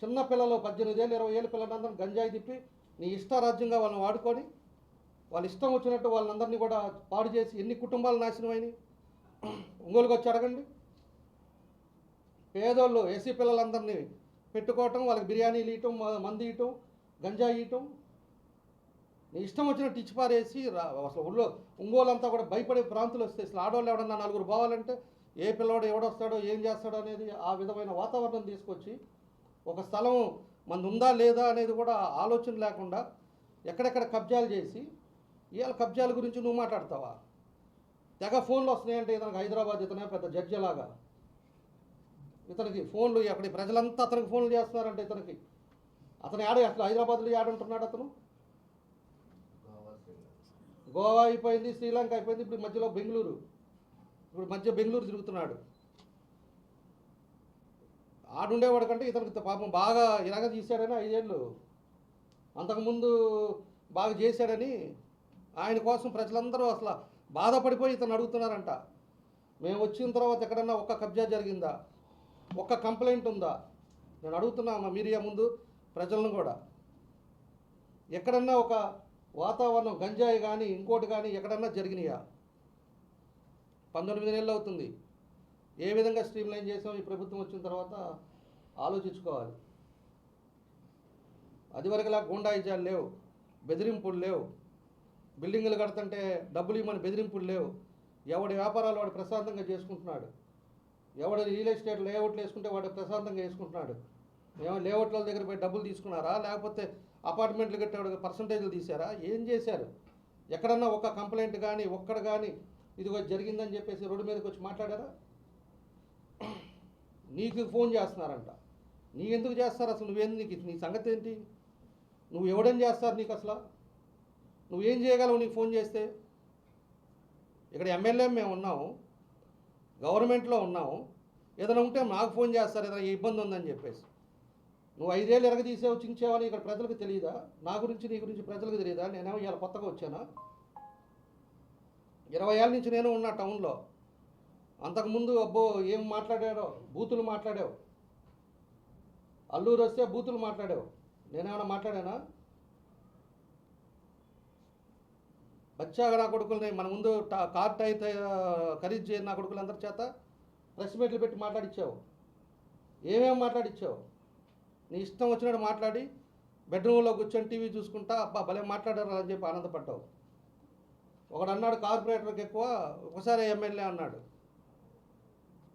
చిన్న పిల్లలు 18 ఏళ్ళు 20 ఏళ్ళ పిల్లలందరినీ గంజాయి తిప్పి నీ ఇష్టారాజ్యంగా వాళ్ళని వాడుకొని వాళ్ళ ఇష్టం వచ్చినట్టు వాళ్ళందరినీ కూడా పాడు చేసి ఎన్ని కుటుంబాలు నాశనం అయినాయి. ఒంగోలుకి వచ్చి అడగండి. పేదోళ్ళు ఎస్సీ పిల్లలందరినీ పెట్టుకోవటం, వాళ్ళకి బిర్యానీలు ఇవ్వటం, మంది ఇవ్వటం, గంజాయి ఇవ్వటం, నీ ఇష్టం వచ్చినట్టు ఇచ్చి పారేసి అసలు ఒంగోలు అంతా కూడా భయపడే ప్రాంతాలు వస్తాయి. అసలు ఆడవాళ్ళు ఎవడన్నా నలుగురు పోవాలంటే ఏ పిల్లవాడు ఎవడొస్తాడో ఏం చేస్తాడో అనేది ఆ విధమైన వాతావరణం తీసుకొచ్చి ఒక స్థలం మనది ఉందా లేదా అనేది కూడా ఆలోచన లేకుండా ఎక్కడెక్కడ కబ్జాలు చేసి ఇవాళ కబ్జాల గురించి నువ్వు మాట్లాడతావా? తెగ ఫోన్లు వస్తున్నాయంటే ఇతనికి హైదరాబాద్ ఇతనే పెద్ద జడ్జిలాగా ఇతనికి ఫోన్లు అక్కడి ప్రజలంతా అతనికి ఫోన్లు చేస్తున్నారంటే ఇతనికి అతను అసలు హైదరాబాద్లో ఆడుంటున్నాడు. అతను గోవా అయిపోయింది, శ్రీలంక అయిపోయింది, ఇప్పుడు మధ్యలో బెంగళూరు, బెంగళూరు తిరుగుతున్నాడు. ఆడుండేవాడు కంటే ఇతనికి పాపం బాగా ఇలాగ తీశాడని 5 ఏళ్ళు అంతకుముందు బాగా చేశాడని ఆయన కోసం ప్రజలందరూ అసలు బాధపడిపోయి ఇతను అడుగుతున్నారంట. మేము వచ్చిన తర్వాత ఎక్కడన్నా ఒక్క కబ్జా జరిగిందా, ఒక్క కంప్లైంట్ ఉందా? నేను అడుగుతున్నా మా మీడియా ముందు ప్రజలను కూడా, ఎక్కడన్నా ఒక వాతావరణం గంజాయి కానీ ఇంకోటి కానీ ఎక్కడన్నా జరిగినాయా? 19 నెలలు అవుతుంది. ఏ విధంగా స్ట్రీమ్లైన్ చేసాం ఈ ప్రభుత్వం వచ్చిన తర్వాత ఆలోచించుకోవాలి. అదివరకులా గూండాయిజాలు లేవు, బెదిరింపులు లేవు, బిల్డింగులు కడుతుంటే డబ్బులు ఇవ్వమని బెదిరింపులు లేవు. ఎవడి వ్యాపారాలు వాడు ప్రశాంతంగా చేసుకుంటున్నాడు. ఎవడు రియల్ ఎస్టేట్ లేఅవుట్లు వేసుకుంటే వాడు ప్రశాంతంగా వేసుకుంటున్నాడు. ఏమో లేఅవుట్ల దగ్గర పోయి డబ్బులు తీసుకున్నారా, లేకపోతే అపార్ట్మెంట్లు కట్టేవాడు పర్సంటేజ్లు తీశారా, ఏం చేశారు? ఎక్కడన్నా ఒక కంప్లైంట్ కానీ ఒక్కడ కానీ ఇదిగో జరిగిందని చెప్పేసి రోడ్డు మీదకి వచ్చి మాట్లాడారా? నీకు ఫోన్ చేస్తున్నారంట. నీ ఎందుకు చేస్తారు అసలు? నువ్వేంది, నీ సంగతి ఏంటి? నువ్వు ఎవడని చేస్తారు నీకు అసలు? నువ్వేం చేయగలవు నీకు ఫోన్ చేస్తే? ఇక్కడ ఎమ్మెల్యే మేము ఉన్నాము, గవర్నమెంట్లో ఉన్నాము, ఏదైనా ఉంటే నాకు ఫోన్ చేస్తారు ఏదైనా ఇబ్బంది ఉందని చెప్పేసి. నువ్వు 5 ఏళ్ళు ఎరగదీసావు, చించావని ఇక్కడ ప్రజలకు తెలియదా? నా గురించి నీ గురించి ప్రజలకు తెలియదా? నేనేమో ఇవాళ కొత్తగా వచ్చానా? 20 ఏళ్ళ నుంచి నేను ఉన్నా టౌన్లో. అంతకుముందు అబ్బో ఏం మాట్లాడాడో, బూతులు మాట్లాడావు. అల్లూరు వస్తే బూతులు మాట్లాడావు. నేనేమైనా మాట్లాడానా? బచ్చాగా నా కొడుకులని మన ముందు కార్ట్ అయితే ఖరీదు చేయని నా కొడుకులందరి చేత ప్రెస్ మీట్లు పెట్టి మాట్లాడిచ్చావు. ఏమేమి మాట్లాడిచ్చావు? నీ ఇష్టం వచ్చినట్టు మాట్లాడి బెడ్రూమ్లో కూర్చొని టీవీ చూసుకుంటా అబ్బా భలే మాట్లాడారు అని చెప్పి ఆనందపడ్డావు. ఒకడు అన్నాడు కార్పొరేటర్కి ఎక్కువ, ఒకసారి ఎమ్మెల్యే అన్నాడు.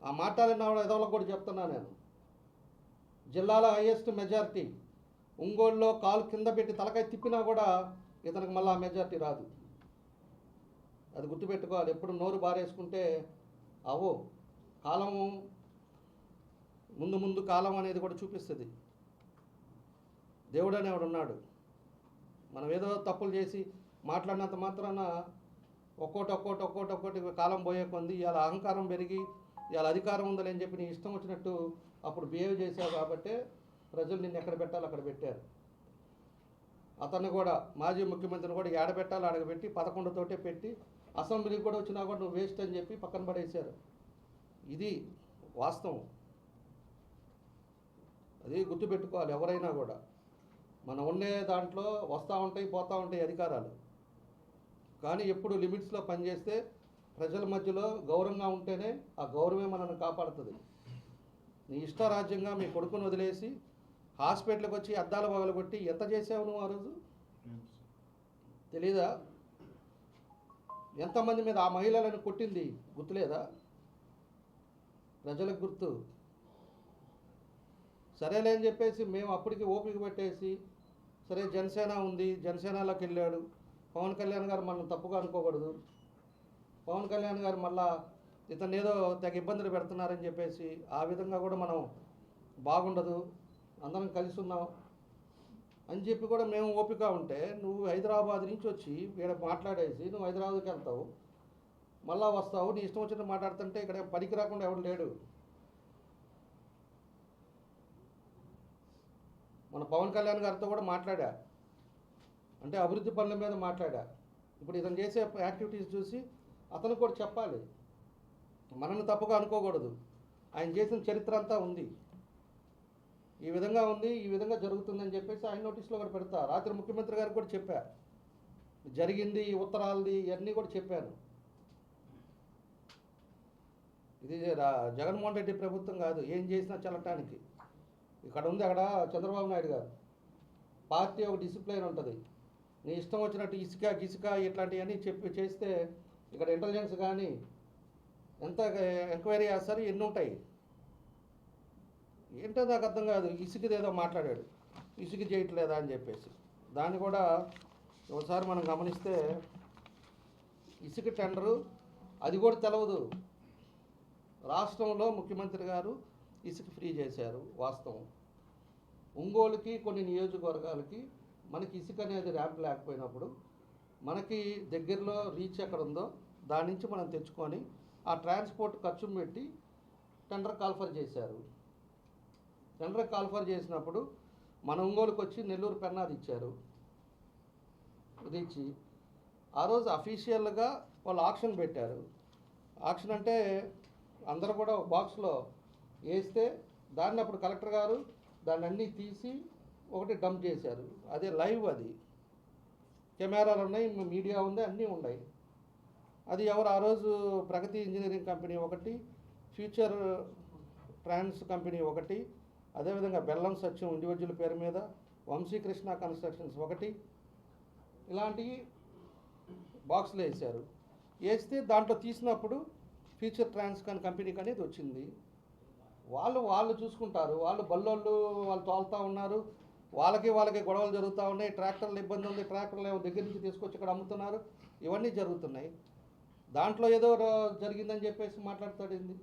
ఆ మాట్లాడినవాడు ఎదవలకు కూడా చెప్తున్నా నేను. జిల్లాలో హైయెస్ట్ మెజారిటీ ఒంగోలులో కాలు కింద పెట్టి తలకాయ తిప్పినా కూడా ఇతనికి మళ్ళీ ఆ మెజారిటీ రాదు. అది గుర్తుపెట్టుకోవాలి. ఎప్పుడు నోరు బారేసుకుంటే అవో కాలము ముందు కాలం అనేది కూడా చూపిస్తుంది. దేవుడు అనేవాడు ఉన్నాడు. మనం ఏదో తప్పులు చేసి మాట్లాడినంత మాత్రాన ఒక్కోటి కాలం పోయే కొంది ఇవాళ అహంకారం పెరిగి ఇవాళ అధికారం ఉందని అని చెప్పి నీ ఇష్టం వచ్చినట్టు అప్పుడు బిహేవ్ చేశావు కాబట్టి ప్రజలు నిన్ను ఎక్కడ పెట్టాలో అక్కడ పెట్టారు. అతన్ని కూడా మాజీ ముఖ్యమంత్రిని కూడా ఏడబెట్టాలి అడగబెట్టి 11 తోటే పెట్టి అసెంబ్లీకి కూడా వచ్చినా కూడా నువ్వు వేస్ట్ అని చెప్పి పక్కన పడేశారు. ఇది వాస్తవం. అది గుర్తుపెట్టుకోవాలి. ఎవరైనా కూడా మనం ఉండే దాంట్లో వస్తూ ఉంటాయి పోతూ ఉంటాయి అధికారాలు, కానీ ఎప్పుడు లిమిట్స్లో పనిచేస్తే ప్రజల మధ్యలో గౌరవంగా ఉంటేనే ఆ గౌరవమే మనల్ని కాపాడుతుంది. నీ ఇష్టారాజ్యంగా మీ కొడుకును వదిలేసి హాస్పిటల్కి వచ్చి అద్దాల పగలు కొట్టి ఎంత చేసావు నువ్వు ఆ రోజు తెలీదా? ఎంతమంది మీద ఆ మహిళలను కొట్టింది గుర్తులేదా? ప్రజలకు గుర్తు. సరేలే అని చెప్పేసి మేము అప్పటికి ఓపిక పెట్టేసి సరే జనసేన ఉంది, జనసేనలోకి వెళ్ళాడు. పవన్ కళ్యాణ్ గారు మనం తప్పుగా అనుకోకూడదు. పవన్ కళ్యాణ్ గారు మళ్ళా ఇతను ఏదో తెగ ఇబ్బందులు పెడుతున్నారని చెప్పేసి ఆ విధంగా కూడా మనం బాగుండదు, అందరం కలిసి ఉన్నాం అని చెప్పి కూడా మేము ఓపిక ఉంటే నువ్వు హైదరాబాద్ నుంచి వచ్చి ఇక్కడ మాట్లాడేసి నువ్వు హైదరాబాద్కి వెళ్తావు, మళ్ళా వస్తావు, నీ ఇష్టం వచ్చినట్టు మాట్లాడుతుంటే ఇక్కడ పనికి రాకుండా ఎవడు లేడు. మన పవన్ కళ్యాణ్ గారితో కూడా మాట్లాడా, అంటే అభివృద్ధి పనుల మీద మాట్లాడా. ఇప్పుడు ఇతను చేసే యాక్టివిటీస్ చూసి అతను కూడా చెప్పాలి, మనల్ని తప్పుగా అనుకోకూడదు. ఆయన చేసిన చరిత్ర అంతా ఉంది. ఈ విధంగా ఉంది, ఈ విధంగా జరుగుతుందని చెప్పేసి ఆయన నోటీస్లో కూడా పెడతా. రాత్రి ముఖ్యమంత్రి గారికి కూడా చెప్పా, జరిగింది, ఈ ఉత్తరాలది ఇవన్నీ కూడా చెప్పాను. ఇది జగన్మోహన్ రెడ్డి ప్రభుత్వం కాదు ఏం చేసినా చల్లటానికి. ఇక్కడ ఉంది, అక్కడ చంద్రబాబు నాయుడు గారు. పార్టీ ఒక డిసిప్లైన్ ఉంటుంది. నీ ఇష్టం వచ్చినట్టు ఇసుక గిసుక ఇట్లాంటివన్నీ చెప్పి చేస్తే ఇక్కడ ఇంటెలిజెన్స్ కానీ ఎంత ఎంక్వైరీ చేస్తారు, ఎన్ని ఉంటాయి. ఏంటో నాకు అర్థం కాదు. ఇసుకదేదో మాట్లాడాడు, ఇసుక చేయట్లేదా అని చెప్పేసి. దాన్ని కూడా ఒకసారి మనం గమనిస్తే ఇసుక టెండరు అది కూడా తెలవదు. రాష్ట్రంలో ముఖ్యమంత్రి గారు ఇసుక ఫ్రీ చేశారు వాస్తవం. ఒంగోలుకి కొన్ని నియోజకవర్గాలకి మనకి ఇసుక అనేది ర్యాంప్ లేకపోయినప్పుడు మనకి దగ్గరలో రీచ్ ఎక్కడ ఉందో దాని నుంచి మనం తెచ్చుకొని ఆ ట్రాన్స్పోర్ట్ ఖర్చు పెట్టి టెండర్ కాల్ఫర్ చేశారు. టెండర్ కాల్ఫర్ చేసినప్పుడు మన ఒంగోలుకి వచ్చి నెల్లూరు పెన్నాది ఇచ్చారు. ఇది ఇచ్చి ఆ రోజు అఫీషియల్గా వాళ్ళు ఆక్షన్ పెట్టారు. ఆక్షన్ అంటే అందరూ కూడా ఒక బాక్స్లో వేస్తే దాన్ని అప్పుడు కలెక్టర్ గారు దాన్ని అన్నీ తీసి ఒకటి డంప్ చేశారు. అదే లైవ్, అది కెమెరాలు ఉన్నాయి, మీడియా ఉంది, అన్నీ ఉన్నాయి. అది ఎవరు ఆ రోజు ప్రగతి ఇంజనీరింగ్ కంపెనీ ఒకటి, ఫ్యూచర్ ట్రాన్స్ కంపెనీ ఒకటి, అదేవిధంగా బెల్లం సత్యం ఇండివిజువల్ పేరు మీద, వంశీకృష్ణ కన్స్ట్రక్షన్స్ ఒకటి, ఇలాంటివి బాక్స్లో వేశారు. వేస్తే దాంట్లో తీసినప్పుడు ఫ్యూచర్ ట్రాన్స్ కంపెనీకి అనేది వచ్చింది. వాళ్ళు చూసుకుంటారు. వాళ్ళు బల్లోళ్ళు వాళ్ళు తోలుతూ ఉన్నారు. వాళ్ళకి గొడవలు జరుగుతూ ఉన్నాయి. ట్రాక్టర్లు ఇబ్బంది ఉంది, ట్రాక్టర్లు ఏమో దగ్గర నుంచి తీసుకొచ్చి ఇక్కడ అమ్ముతున్నారు. ఇవన్నీ జరుగుతున్నాయి. దాంట్లో ఏదో జరిగిందని చెప్పేసి మాట్లాడతాడింది.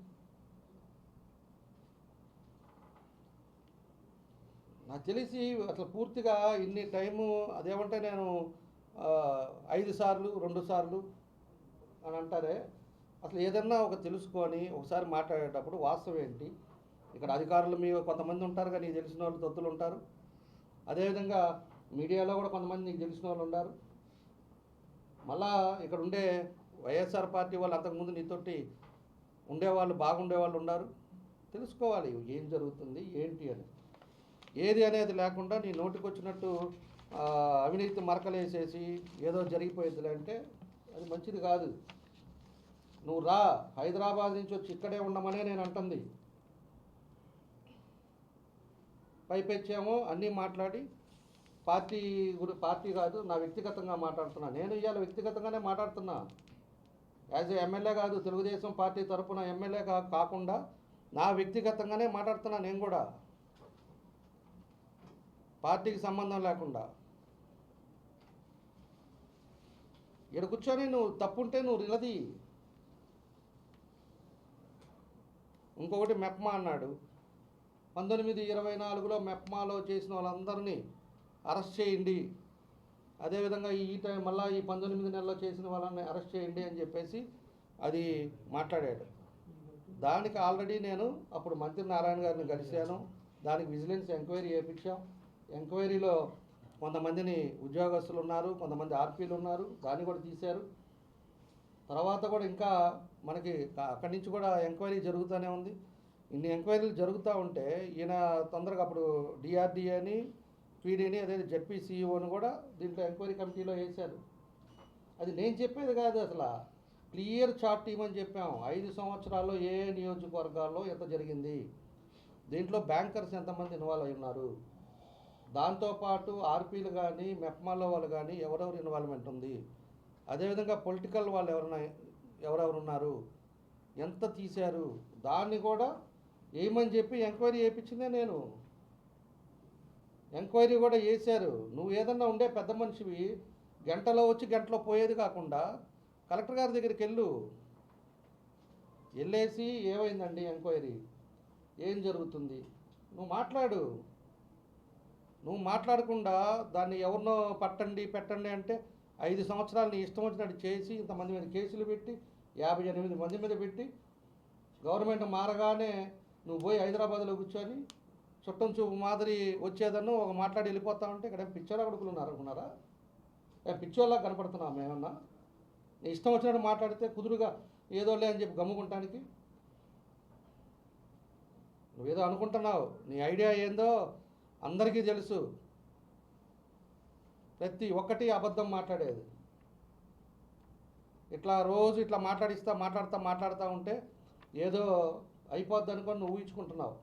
నాకు తెలిసి అసలు పూర్తిగా ఇన్ని టైము అదేమంటే నేను 5 సార్లు 2 సార్లు అని అంటారే. అసలు ఏదన్నా ఒక తెలుసుకొని ఒకసారి మాట్లాడేటప్పుడు వాస్తవం ఏంటి. ఇక్కడ అధికారులు మీ కొంతమంది ఉంటారు, కానీ నీకు తెలిసిన వాళ్ళు తొత్తులు ఉంటారు. అదేవిధంగా మీడియాలో కూడా కొంతమంది నీకు తెలిసిన వాళ్ళు ఉన్నారు. మళ్ళా ఇక్కడ ఉండే వైఎస్ఆర్ పార్టీ వాళ్ళు అంతకుముందు నీతోటి ఉండేవాళ్ళు, బాగుండేవాళ్ళు ఉన్నారు. తెలుసుకోవాలి ఏం జరుగుతుంది ఏంటి అని. ఏది అనేది లేకుండా నీ నోటికి వచ్చినట్టు అవినీతి మరకలేసేసి ఏదో జరిగిపోయిందిలే అంటే అది మంచిది కాదు. నువ్వు రా, హైదరాబాద్ నుంచి వచ్చి ఇక్కడే ఉండమనే నేను అంటుంది. పైపెచ్చామో అన్నీ మాట్లాడి పార్టీ కాదు, నా వ్యక్తిగతంగా మాట్లాడుతున్నా. నేను ఇవాళ వ్యక్తిగతంగానే మాట్లాడుతున్నా. యాజ్ ఏ ఎమ్మెల్యే కాదు, తెలుగుదేశం పార్టీ తరఫున ఎమ్మెల్యే కాకుండా నా వ్యక్తిగతంగానే మాట్లాడుతున్నా. నేను కూడా పార్టీకి సంబంధం లేకుండా ఇక్కడ కూర్చొని నువ్వు తప్పుంటే నువ్వు నిలది. ఇంకొకటి మెప్మా అన్నాడు. 1924లో మెప్మాలో చేసిన వాళ్ళందరినీ అరెస్ట్ చేయండి, అదేవిధంగా ఈ టైం మళ్ళీ ఈ 19 నెలల్లో చేసిన వాళ్ళని అరెస్ట్ చేయండి అని చెప్పేసి అది మాట్లాడాడు. దానికి ఆల్రెడీ నేను అప్పుడు మంత్రి నారాయణ గారిని కలిశాను. దానికి విజిలెన్స్ ఎంక్వైరీ చేయించాం. ఎంక్వైరీలో కొంతమందిని ఉద్యోగస్తులు ఉన్నారు, కొంతమంది ఆర్పీలు ఉన్నారు, దాన్ని కూడా తీశారు. తర్వాత కూడా ఇంకా మనకి అక్కడి నుంచి కూడా ఎంక్వైరీ జరుగుతూనే ఉంది. ఇన్ని ఎంక్వైరీలు జరుగుతూ ఉంటే ఈయన తొందరగా అప్పుడు డిఆర్డీఏని, పీడీని, అదే జెడ్పీసీఈఓని కూడా దీంట్లో ఎంక్వైరీ కమిటీలో వేశారు. అది నేను చెప్పేది కాదు, అసలు క్లియర్ చార్ట్ ఇవ్వమని చెప్పాం. 5 సంవత్సరాల్లో ఏ నియోజకవర్గాల్లో ఎంత జరిగింది, దీంట్లో బ్యాంకర్స్ ఎంతమంది ఇన్వాల్వ్ అయి ఉన్నారు, దాంతోపాటు ఆర్పీలు కానీ మెప్మాలో వాళ్ళు కానీ ఎవరెవరు ఇన్వాల్వ్మెంట్ ఉంది, అదేవిధంగా పొలిటికల్ వాళ్ళు ఎవరెవరు ఉన్నారు, ఎంత తీశారు, దాన్ని కూడా ఏమని చెప్పి ఎంక్వైరీ చేయించిందే నేను. ఎంక్వైరీ కూడా చేశారు. నువ్వు ఏదన్నా ఉండే పెద్ద మనిషివి గంటలో వచ్చి గంటలో పోయేది కాకుండా కలెక్టర్ గారి దగ్గరికి వెళ్ళేసి ఏమైందండి ఎంక్వైరీ, ఏం జరుగుతుంది, నువ్వు మాట్లాడు. నువ్వు మాట్లాడకుండా దాన్ని ఎవరినో పెట్టండి అంటే 5 సంవత్సరాలు నీ ఇష్టం వచ్చినట్టు చేసి ఇంతమంది మీద కేసులు పెట్టి 58 మంది మీద పెట్టి గవర్నమెంట్ మారగానే నువ్వు పోయి హైదరాబాద్లో కూర్చొని చుట్టం చూపు మాదిరి వచ్చేదನ್ನು ఒక మాట్లాడి వెళ్ళిపోతా ఉంటే ఇక్కడ పిచ్చోళ్ళ కొడుకులు ఉన్నారు అనుకున్నారా? పిచ్చోళ్ళ కనపడుతున్నాం మేమన్నా? నీ ఇష్టం వచ్చినట్టు మాట్లాడితే కుదురుగా ఏదోలే అని చెప్పి గమ్ముకుంటానికి నువ్వేదో అనుకుంటున్నావు, నీ ఐడియా ఏందో అందరికీ తెలుసు. ప్రతి ఒక్కటి అబద్ధం మాట్లాడేది. ఇట్లా రోజు ఇట్లా మాట్లాడుతూ ఉంటే ఏదో అయిపోద్ది అనుకొని నువ్వు ఊహించుకుంటున్నావు.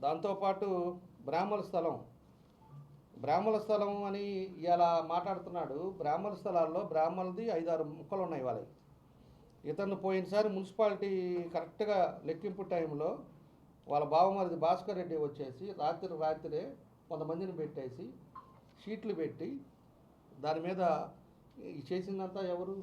దాంతోపాటు బ్రాహ్మణ స్థలం అని ఇలా మాట్లాడుతున్నాడు. బ్రాహ్మణ స్థలాల్లో బ్రాహ్మణులది 5-6 ముక్కలు ఉన్నాయి వాళ్ళకి. ఇతను పోయినసారి మున్సిపాలిటీ కరెక్ట్గా లెక్కింపు టైంలో వాళ్ళ బావమరిది భాస్కర్ రెడ్డి వచ్చేసి రాత్రే కొంతమందిని పెట్టేసి షీట్లు పెట్టి దాని మీద చేసిందంతా ఎవరు?